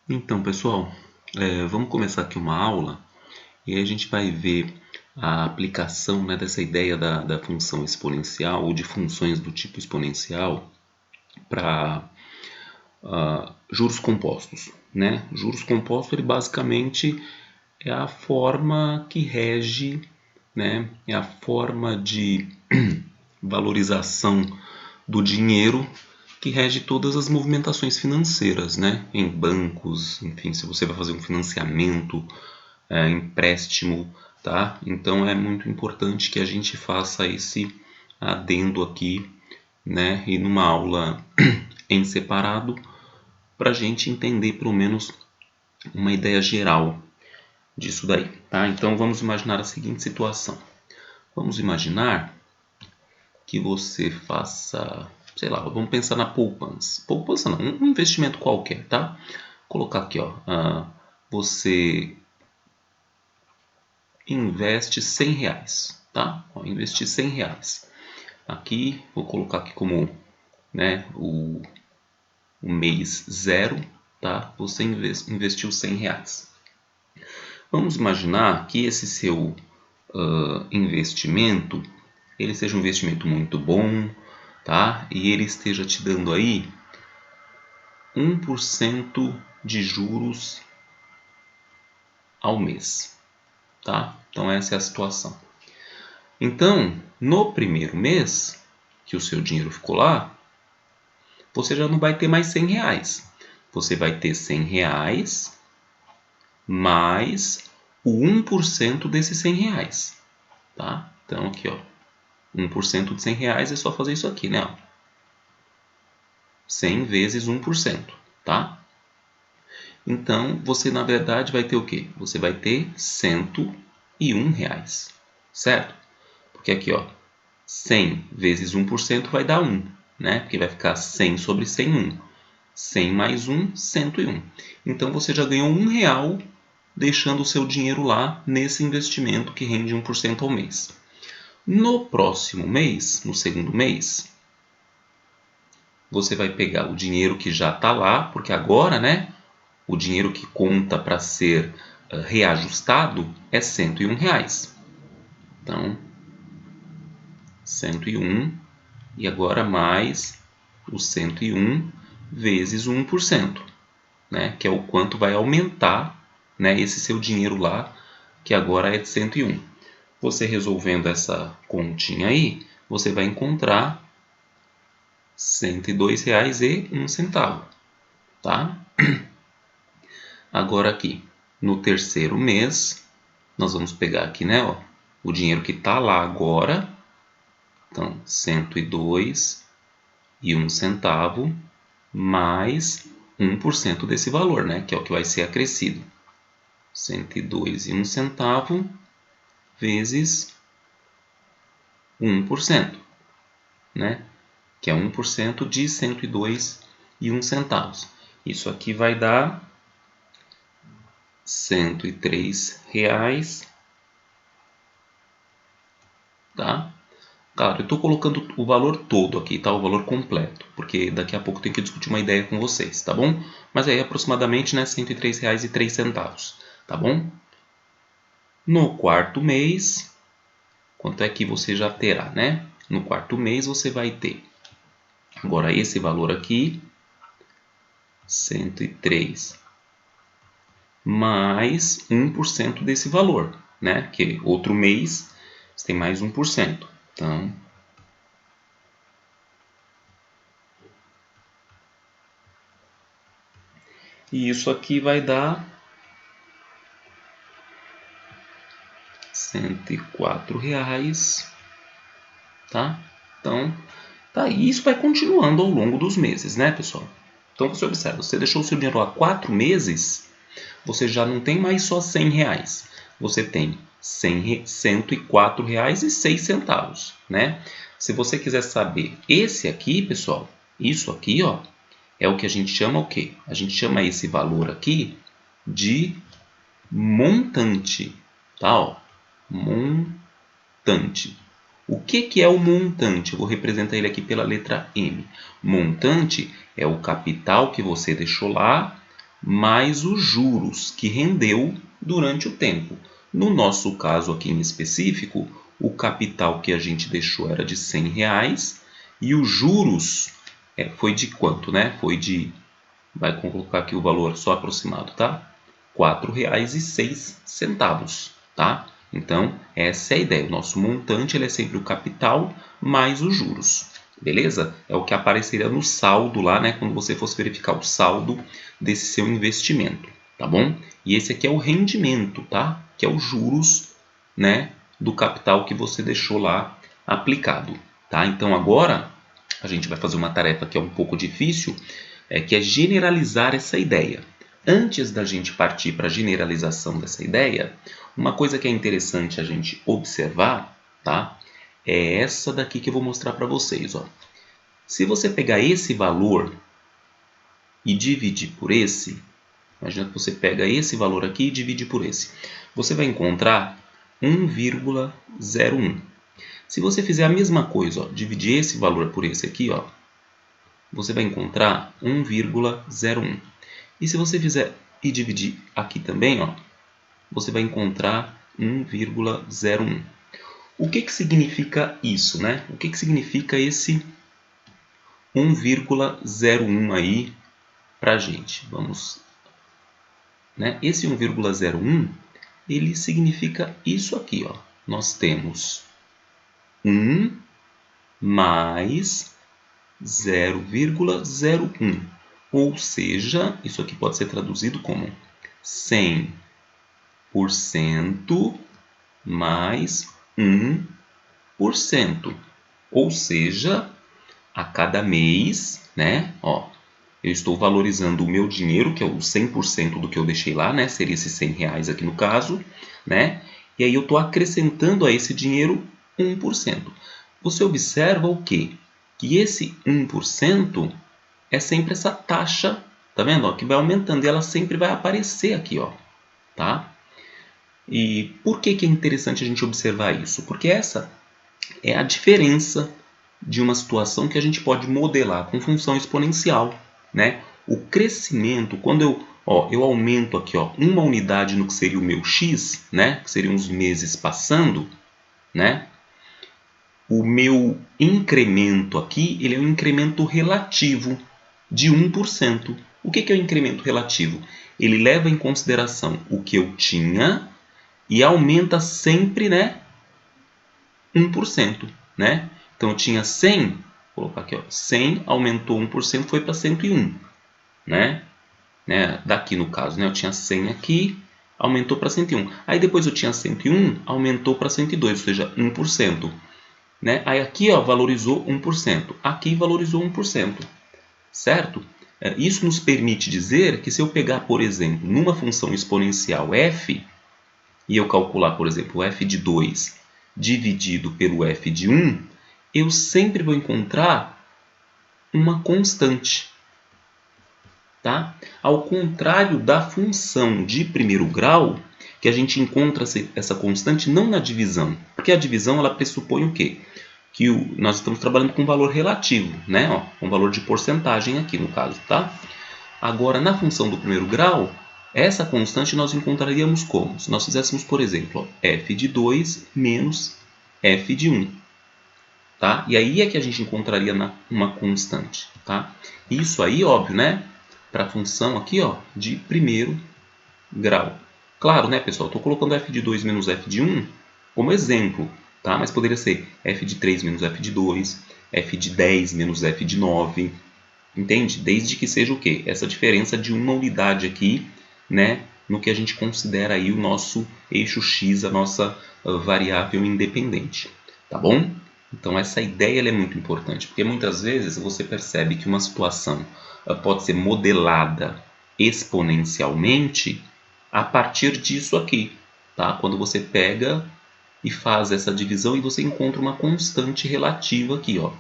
Então, pessoal, vamos começar aqui uma aula e aí a gente vai ver a aplicação, né, dessa ideia da função exponencial ou de funções do tipo exponencial para juros compostos, né? Juros compostos, ele basicamente é a forma que rege, né, é a forma de valorização do dinheiro que rege todas as movimentações financeiras, né? Em bancos, enfim, se você vai fazer um financiamento, empréstimo, tá? Então é muito importante que a gente faça esse adendo aqui, né? E numa aula em separado, para a gente entender pelo menos uma ideia geral disso daí, tá? Então vamos imaginar a seguinte situação. Vamos imaginar que você faça, sei lá, vamos pensar na poupança. Poupança não, um investimento qualquer, tá? Colocar aqui, ó, você investe 100 reais, tá? Ó, investir 100 reais. Aqui, vou colocar aqui como, né, o mês zero, tá? Você investiu 100 reais. Vamos imaginar que esse seu investimento, ele seja um investimento muito bom, tá? E ele esteja te dando aí 1% de juros ao mês, tá? Então essa é a situação. Então, no primeiro mês que o seu dinheiro ficou lá, você já não vai ter mais 100 reais. Você vai ter 100 reais mais o 1% desses 100 reais, tá? Então aqui, ó, 1% de 100 reais é só fazer isso aqui, né? 100 vezes 1%, tá? Então, você na verdade vai ter o quê? Você vai ter 101 reais, certo? Porque aqui, ó, 100 vezes 1% vai dar 1, né? Porque vai ficar 100 sobre 100, 1. 100 mais 1, 101. Então, você já ganhou R$ 1 deixando o seu dinheiro lá nesse investimento que rende 1% ao mês. No próximo mês, no segundo mês, você vai pegar o dinheiro que já está lá, porque agora, né, o dinheiro que conta para ser reajustado é 101 reais. Então, 101 e agora mais o 101 vezes o 1%, né, que é o quanto vai aumentar, né, esse seu dinheiro lá, que agora é de 101. Você resolvendo essa continha aí, você vai encontrar R$ 102,01, tá? Agora aqui, no terceiro mês, nós vamos pegar aqui, né, ó, o dinheiro que está lá agora. Então, 102,01 mais 1% desse valor, né, que é o que vai ser acrescido. 102,01 vezes 1%, né, que é 1% de 102,01. Isso aqui vai dar R$ 103,00, tá? Claro, eu estou colocando o valor todo aqui, tá? O valor completo, porque daqui a pouco eu tenho que discutir uma ideia com vocês, tá bom? Mas aí aproximadamente, né, R$ 103,03, tá bom? No quarto mês, quanto é que você já terá, né? No quarto mês você vai ter agora esse valor aqui, 103 mais 1% desse valor, né? Que outro mês você tem mais 1%. Então, e isso aqui vai dar R$ 104,00, tá? Então, tá aí. Isso vai continuando ao longo dos meses, né, pessoal? Então você observa, você deixou o seu dinheiro há 4 meses, você já não tem mais só R$ 100. Você tem R$ 104,06, né? Se você quiser saber esse aqui, pessoal, isso aqui, ó, é o que a gente chama o quê? A gente chama esse valor aqui de montante, tá? Ó, montante. O que é o montante? Eu vou representar ele aqui pela letra M. Montante é o capital que você deixou lá mais os juros que rendeu durante o tempo. No nosso caso aqui em específico, o capital que a gente deixou era de R$100 e os juros foi de quanto, né? Foi de, vai colocar aqui o valor só aproximado, tá? R$4,06, tá? Então, essa é a ideia. O nosso montante ele é sempre o capital mais os juros. Beleza? É o que apareceria no saldo lá, né? Quando você fosse verificar o saldo desse seu investimento, tá bom? E esse aqui é o rendimento, tá? Que é os juros, né? Do capital que você deixou lá aplicado, tá? Então, agora a gente vai fazer uma tarefa que é um pouco difícil, que é generalizar essa ideia. Antes da gente partir para a generalização dessa ideia, uma coisa que é interessante a gente observar, tá? É essa daqui que eu vou mostrar para vocês, ó. Se você pegar esse valor e dividir por esse, imagina que você pega esse valor aqui e divide por esse, você vai encontrar 1,01. Se você fizer a mesma coisa, ó, dividir esse valor por esse aqui, ó, você vai encontrar 1,01. E se você fizer e dividir aqui também, ó, você vai encontrar 1,01. O que significa isso, né? O que significa esse 1,01 aí para a gente? Vamos, né? Esse 1,01 ele significa isso aqui, ó. Nós temos 1 mais 0,01. Ou seja, isso aqui pode ser traduzido como 100% mais 1%. Ou seja, a cada mês, né? Ó, eu estou valorizando o meu dinheiro, que é o 100% do que eu deixei lá, né? Seria esses R$100 aqui no caso, né? E aí eu estou acrescentando a esse dinheiro 1%. Você observa o quê? Que esse 1% é sempre essa taxa, tá vendo? Ó, que vai aumentando e ela sempre vai aparecer aqui, ó, tá? E por que é interessante a gente observar isso? Porque essa é a diferença de uma situação que a gente pode modelar com função exponencial, né? O crescimento, quando eu aumento aqui, ó, uma unidade no que seria o meu x, né? Que seriam os meses passando, né? O meu incremento aqui, ele é um incremento relativo de 1%. O que é o incremento relativo? Ele leva em consideração o que eu tinha e aumenta sempre, né, 1%, né? Então eu tinha 100, vou colocar aqui, ó, 100 aumentou 1%, foi para 101, né? Daqui no caso, né, eu tinha 100 aqui, aumentou para 101. Aí depois eu tinha 101, aumentou para 102, ou seja, 1%. Né? Aí aqui ó, valorizou 1%, aqui valorizou 1%, certo? Isso nos permite dizer que se eu pegar, por exemplo, numa função exponencial f, e eu calcular, por exemplo, o f de 2 dividido pelo f de 1, eu sempre vou encontrar uma constante. Tá? Ao contrário da função de primeiro grau, que a gente encontra essa constante não na divisão, porque a divisão ela pressupõe o quê? Que nós estamos trabalhando com um valor relativo, né? Ó, um valor de porcentagem aqui no caso, tá? Agora, na função do primeiro grau, essa constante nós encontraríamos como? Se nós fizéssemos, por exemplo, ó, f de 2 menos f de 1. Tá? E aí é que a gente encontraria uma constante. Tá? Isso aí, óbvio, né? Para a função aqui ó, de primeiro grau. Claro, né, pessoal? Estou colocando f de 2 menos f de 1 como exemplo. Tá? Mas poderia ser f de 3 menos f de 2, f de 10 menos f de 9. Entende? Desde que seja o quê? Essa diferença de uma unidade aqui, né? No que a gente considera aí o nosso eixo x, a nossa variável independente. Tá bom? Então essa ideia ela é muito importante, porque muitas vezes você percebe que uma situação pode ser modelada exponencialmente a partir disso aqui. Tá? Quando você pega e faz essa divisão e você encontra uma constante relativa aqui, ó.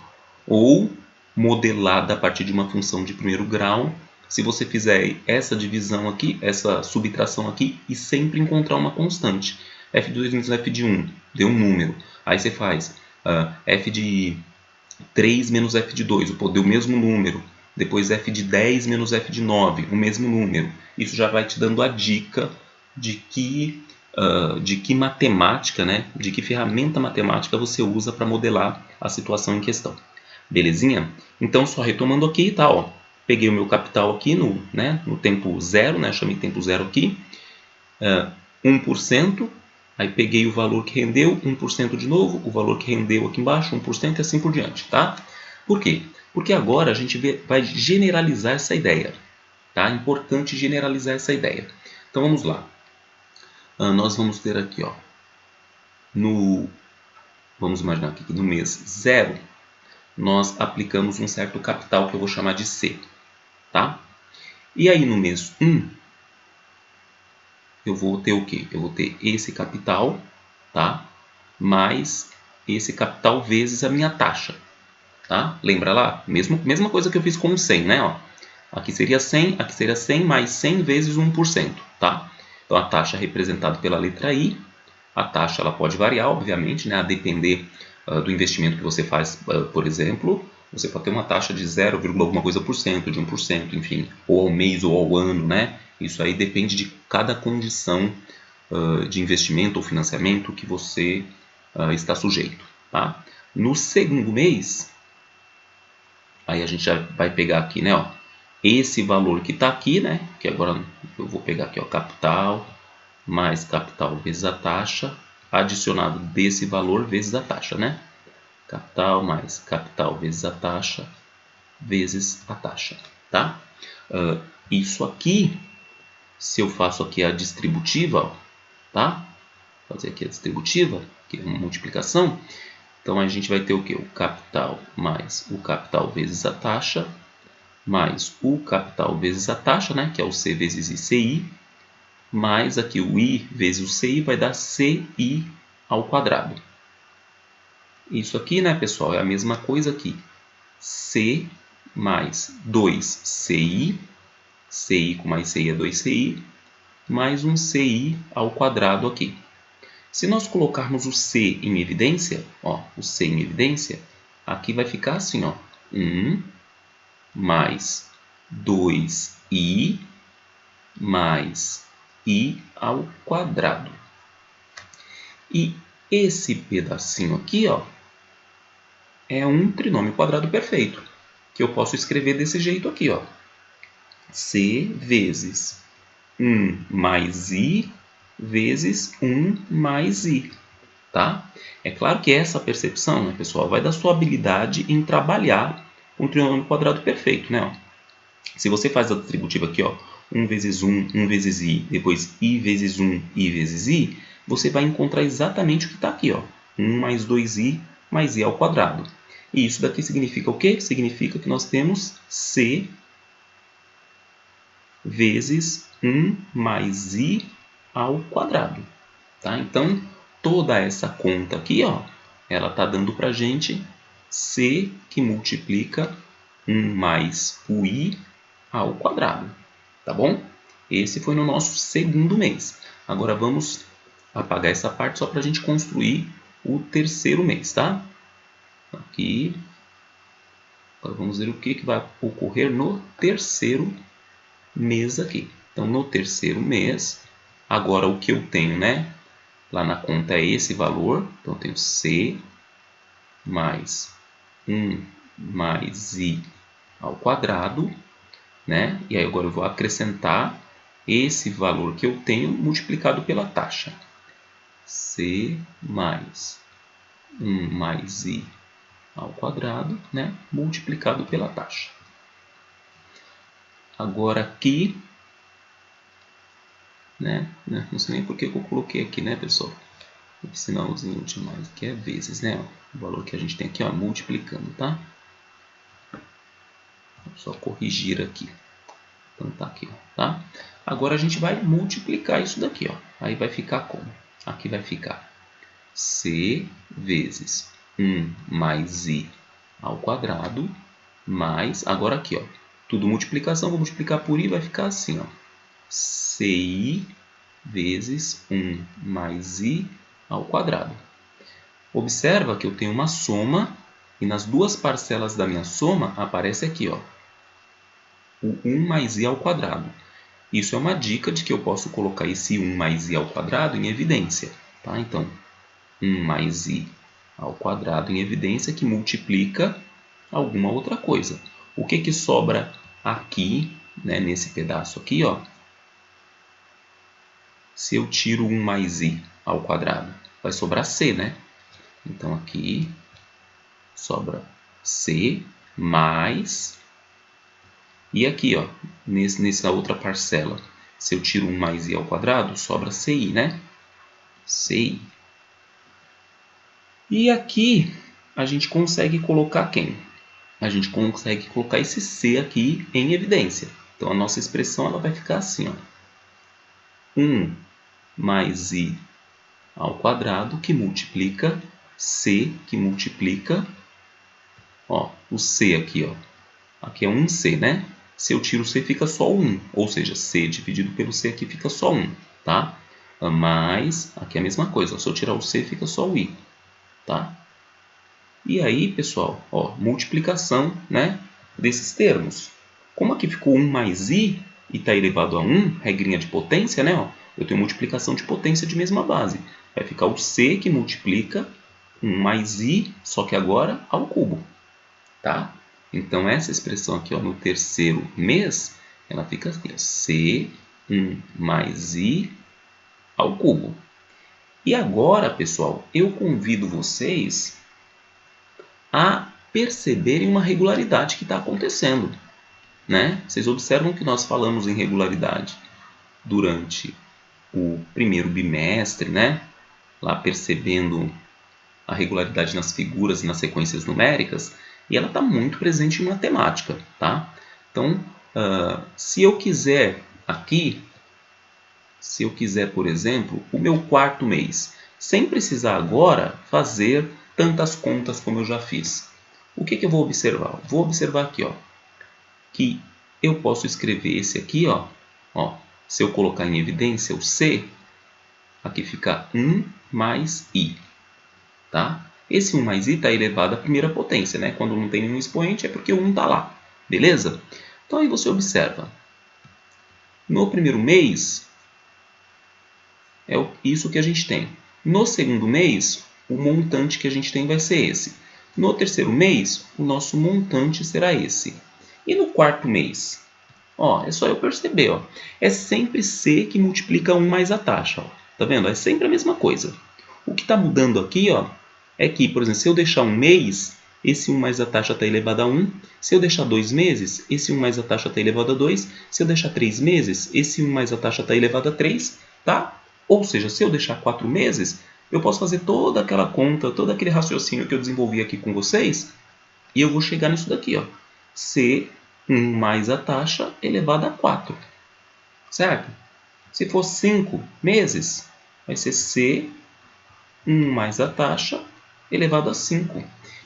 Ou modelada a partir de uma função de primeiro grau, se você fizer essa divisão aqui, essa subtração aqui, e sempre encontrar uma constante. f de 2 menos f de 1, deu um número. Aí você faz f de 3 menos f de 2, deu o mesmo número. depois f de 10 menos f de 9, o mesmo número. Isso já vai te dando a dica de que matemática, né, de que ferramenta matemática você usa para modelar a situação em questão. Belezinha? Então, só retomando aqui, tá? Ó, peguei o meu capital aqui no tempo zero, né, chamei tempo zero aqui, 1%, aí peguei o valor que rendeu, 1% de novo, o valor que rendeu aqui embaixo, 1% e assim por diante, tá? Por quê? Porque agora a gente vai generalizar essa ideia, tá? É importante generalizar essa ideia. Então vamos lá. Nós vamos ter aqui, ó, vamos imaginar aqui que no mês 0, nós aplicamos um certo capital que eu vou chamar de C, tá? E aí no mês 1, eu vou ter o quê? Eu vou ter esse capital, tá? Mais esse capital vezes a minha taxa, tá? Lembra lá? Mesma coisa que eu fiz com o 100, né? Ó, aqui seria 100, aqui seria 100 mais 100 vezes 1%, tá? Então a taxa é representada pela letra I. A taxa ela pode variar, obviamente, né? A depender do investimento que você faz, por exemplo, você pode ter uma taxa de 0, alguma coisa por cento, de 1%, enfim, ou ao mês ou ao ano, né? Isso aí depende de cada condição de investimento ou financiamento que você está sujeito, tá? No segundo mês, aí a gente já vai pegar aqui, né, ó, esse valor que está aqui, né, que agora eu vou pegar aqui, ó, capital mais capital vezes a taxa, adicionado desse valor vezes a taxa, né? Capital mais capital vezes a taxa, vezes a taxa, tá? Isso aqui, se eu faço aqui a distributiva, ó, tá? Fazer aqui a distributiva, que é uma multiplicação, então a gente vai ter o que? O capital mais o capital vezes a taxa, mais o capital vezes a taxa, né? Que é o C vezes ICI, mais aqui o I vezes o CI vai dar CI ao quadrado. Isso aqui, né, pessoal, é a mesma coisa aqui. C mais 2CI, CI com mais CI é 2CI, mais um CI ao quadrado aqui. Se nós colocarmos o C em evidência, ó, o C em evidência, aqui vai ficar assim, ó, 1 mais 2I mais I ao quadrado. E esse pedacinho aqui, ó, é um trinômio quadrado perfeito, que eu posso escrever desse jeito aqui, ó. C vezes 1 mais I vezes 1 mais I, tá? É claro que essa percepção, né, pessoal, vai da sua habilidade em trabalhar um trinômio quadrado perfeito, né? Ó. Se você faz a distributiva aqui, ó, 1 vezes 1, 1 vezes I, depois I vezes 1, I vezes I, você vai encontrar exatamente o que está aqui, ó, 1 mais 2I mais I ao quadrado. E isso daqui significa o quê? Significa que nós temos C vezes 1 mais I ao quadrado. Tá? Então, toda essa conta aqui, ó, ela está dando para a gente C que multiplica 1 mais o I ao quadrado. Tá bom? Esse foi no nosso segundo mês. Agora vamos apagar essa parte só para a gente construir o terceiro mês, tá? Aqui. Agora vamos ver o que vai ocorrer no terceiro mês aqui. Então, no terceiro mês, agora o que eu tenho, né? Lá na conta é esse valor. Então, eu tenho C mais 1 mais I ao quadrado, né? E aí agora eu vou acrescentar esse valor que eu tenho multiplicado pela taxa. C mais 1 mais I ao quadrado, né? Multiplicado pela taxa. Agora aqui, né? Não sei nem por que eu coloquei aqui, né, pessoal? O sinalzinho de mais que é vezes, né? O valor que a gente tem aqui, ó, multiplicando, tá? Vou só corrigir aqui. Então tá aqui, ó, tá? Agora a gente vai multiplicar isso daqui, ó. Aí vai ficar como? Aqui vai ficar C vezes 1 mais I ao quadrado mais, agora aqui, ó, tudo multiplicação, vou multiplicar por I, vai ficar assim, ó, CI vezes 1 mais I ao quadrado. Observa que eu tenho uma soma e nas duas parcelas da minha soma aparece aqui, ó, o 1 mais i ao quadrado. Isso é uma dica de que eu posso colocar esse 1 mais i ao quadrado em evidência. Tá? Então, 1 mais i ao quadrado em evidência que multiplica alguma outra coisa. O que sobra aqui, né, nesse pedaço aqui, ó, se eu tiro 1 mais i ao quadrado? Vai sobrar c, né? Então, aqui sobra c mais... E aqui, ó, nessa outra parcela, se eu tiro 1 mais i ao quadrado, sobra ci, né? Ci. E aqui a gente consegue colocar quem? A gente consegue colocar esse c aqui em evidência. Então, a nossa expressão ela vai ficar assim, ó. 1 mais i ao quadrado que multiplica c, que multiplica, ó, o c aqui, ó. Aqui é 1c, né? Se eu tiro o c, fica só 1. Ou seja, c dividido pelo c aqui fica só 1, tá? Mas, aqui é a mesma coisa. Se eu tirar o c, fica só o i, tá? E aí, pessoal, ó, multiplicação, né, desses termos. Como aqui ficou 1 mais i e está elevado a 1, regrinha de potência, né? Ó, eu tenho multiplicação de potência de mesma base. Vai ficar o c que multiplica 1 mais i, só que agora ao cubo, tá? Então, essa expressão aqui, ó, no terceiro mês, ela fica assim, ó, C1 mais I ao cubo. E agora, pessoal, eu convido vocês a perceberem uma regularidade que está acontecendo, né? Vocês observam que nós falamos em regularidade durante o primeiro bimestre, né? Lá percebendo a regularidade nas figuras e nas sequências numéricas, e ela está muito presente em matemática, tá? Então, se eu quiser aqui, por exemplo, o meu quarto mês, sem precisar agora fazer tantas contas como eu já fiz, o que eu vou observar? Vou observar aqui, ó, que eu posso escrever esse aqui, ó, se eu colocar em evidência o C, aqui fica 1 mais I, tá? Esse 1 mais i está elevado à primeira potência, né? Quando não tem nenhum expoente é porque o 1 está lá, beleza? Então aí você observa. No primeiro mês, é isso que a gente tem. No segundo mês, o montante que a gente tem vai ser esse. No terceiro mês, o nosso montante será esse. E no quarto mês? Ó, é só eu perceber, ó. É sempre C que multiplica 1 mais a taxa, ó. Tá vendo? É sempre a mesma coisa. O que está mudando aqui, ó, é que, por exemplo, se eu deixar um mês, esse 1 mais a taxa está elevado a 1. Se eu deixar 2 meses, esse 1 mais a taxa está elevado a 2. Se eu deixar 3 meses, esse 1 mais a taxa está elevado a 3. Tá? Ou seja, se eu deixar 4 meses, eu posso fazer toda aquela conta, todo aquele raciocínio que eu desenvolvi aqui com vocês, e eu vou chegar nisso daqui, ó. C1 mais a taxa elevado a 4. Certo? Se for 5 meses, vai ser C1 mais a taxa elevado a 5.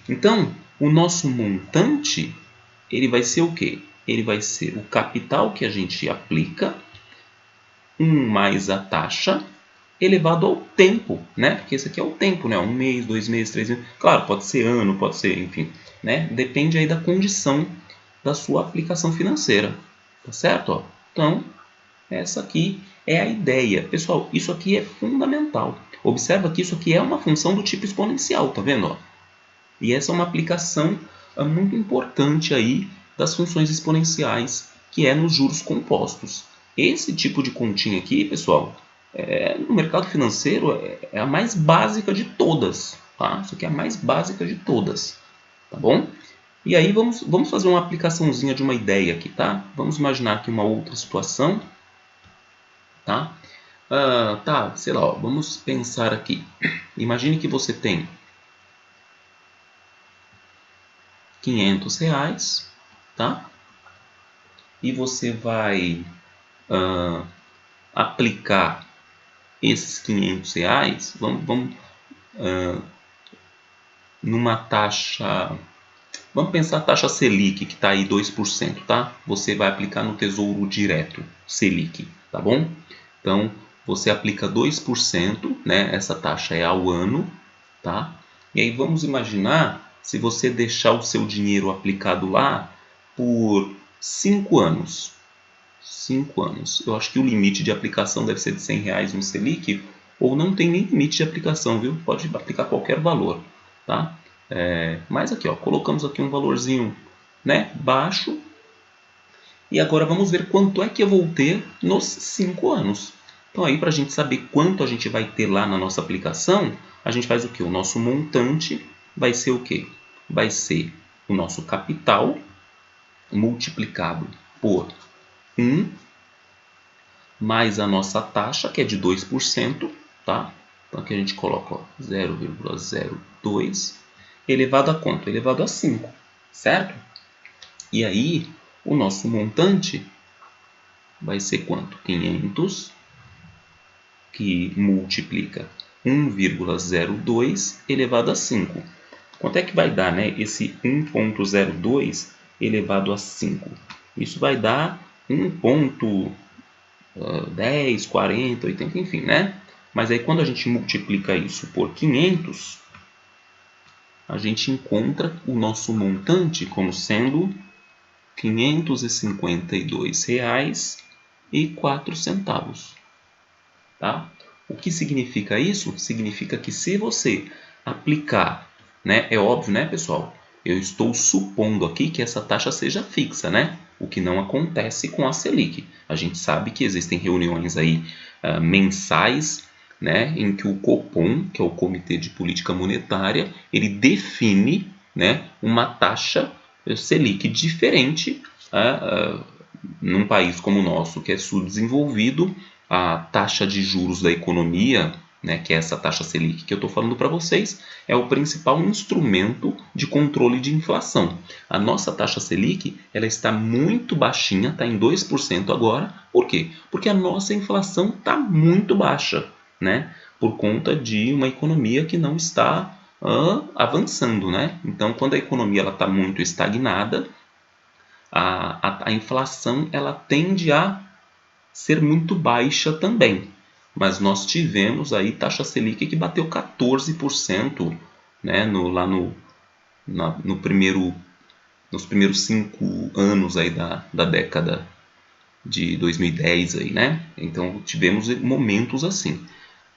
Então, o nosso montante, ele vai ser o quê? Ele vai ser o capital que a gente aplica, 1 mais a taxa, elevado ao tempo, né? Porque esse aqui é o tempo, né? 1 mês, 2 meses, 3 meses. Claro, pode ser ano, pode ser, enfim, né? Depende aí da condição da sua aplicação financeira, tá certo? Ó? Então, essa aqui é a ideia. Pessoal, isso aqui é fundamental. Observa que isso aqui é uma função do tipo exponencial, tá vendo? Ó? E essa é uma aplicação muito importante aí das funções exponenciais, que é nos juros compostos. Esse tipo de continha aqui, pessoal, no mercado financeiro é a mais básica de todas. Tá? Isso aqui é a mais básica de todas. Tá bom? E aí vamos fazer uma aplicaçãozinha de uma ideia aqui, tá? Vamos imaginar aqui uma outra situação. Tá? Sei lá, ó, vamos pensar aqui. Imagine que você tem R$500, tá? E você vai aplicar esses R$500, vamos numa taxa, vamos pensar a taxa Selic, que está aí 2%, tá? Você vai aplicar no Tesouro Direto, Selic, tá bom? Então, você aplica 2%, né? Essa taxa é ao ano, tá? E aí vamos imaginar, se você deixar o seu dinheiro aplicado lá por 5 anos. 5 anos. Eu acho que o limite de aplicação deve ser de R$ 100 no Selic, ou não tem nem limite de aplicação, viu? Pode aplicar qualquer valor, tá? Mas aqui, ó, colocamos aqui um valorzinho, né, baixo. E agora vamos ver quanto é que eu vou ter nos 5 anos. Então aí, para a gente saber quanto a gente vai ter lá na nossa aplicação, a gente faz o quê? O nosso montante vai ser o quê? Vai ser o nosso capital multiplicado por 1 mais a nossa taxa, que é de 2%, tá? Então aqui a gente coloca 0,02 elevado a quanto? Elevado a 5, certo? E aí, o nosso montante vai ser quanto? 500, que multiplica 1,02 elevado a 5. Quanto é que vai dar, né, esse 1,02 elevado a 5? Isso vai dar 1,10, 40, 80, enfim, né? Mas aí quando a gente multiplica isso por 500, a gente encontra o nosso montante como sendo R$ 552,04. Tá? O que significa isso? Significa que se você aplicar, né, é óbvio, né, pessoal? Eu estou supondo aqui que essa taxa seja fixa, né? O que não acontece com a Selic. A gente sabe que existem reuniões aí mensais, né, em que o Copom, que é o Comitê de Política Monetária, ele define, né, uma taxa Selic diferente num país como o nosso, que é subdesenvolvido. A taxa de juros da economia, né, que é essa taxa Selic que eu estou falando para vocês, é o principal instrumento de controle de inflação. A nossa taxa Selic ela está muito baixinha, está em 2% agora. Por quê? Porque a nossa inflação está muito baixa, né, por conta de uma economia que não está avançando. Né? Então, quando a economia está muito estagnada, a inflação ela tende a ser muito baixa também. Mas nós tivemos aí taxa Selic que bateu 14%, né, nos primeiros 5 anos aí da década de 2010 aí, né? Então tivemos momentos assim,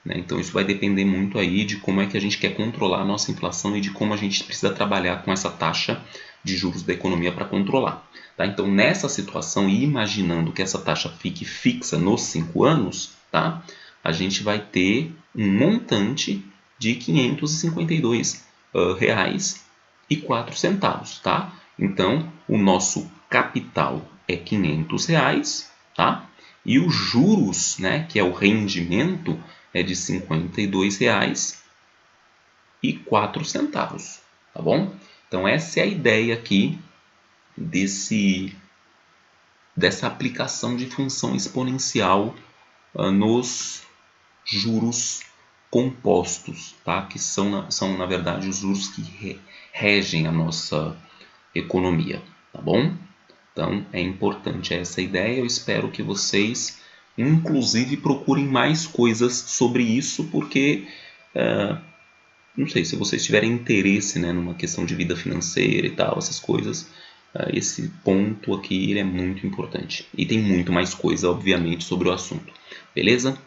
né? Então isso vai depender muito aí de como é que a gente quer controlar a nossa inflação e de como a gente precisa trabalhar com essa taxa de juros da economia para controlar. Tá? Então nessa situação, e imaginando que essa taxa fique fixa nos 5 anos, tá? A gente vai ter um montante de R$ 552,04, tá? Então o nosso capital é R$ 500, tá? E os juros, né, que é o rendimento, é de R$ 52,04, tá bom? Então essa é a ideia aqui dessa aplicação de função exponencial nos juros compostos, tá? Que são na verdade os juros que regem a nossa economia, tá bom? Então é importante essa ideia. Eu espero que vocês inclusive procurem mais coisas sobre isso, porque não sei, se vocês tiverem interesse, né, numa questão de vida financeira e tal, essas coisas, esse ponto aqui ele é muito importante. E tem muito mais coisa, obviamente, sobre o assunto. Beleza?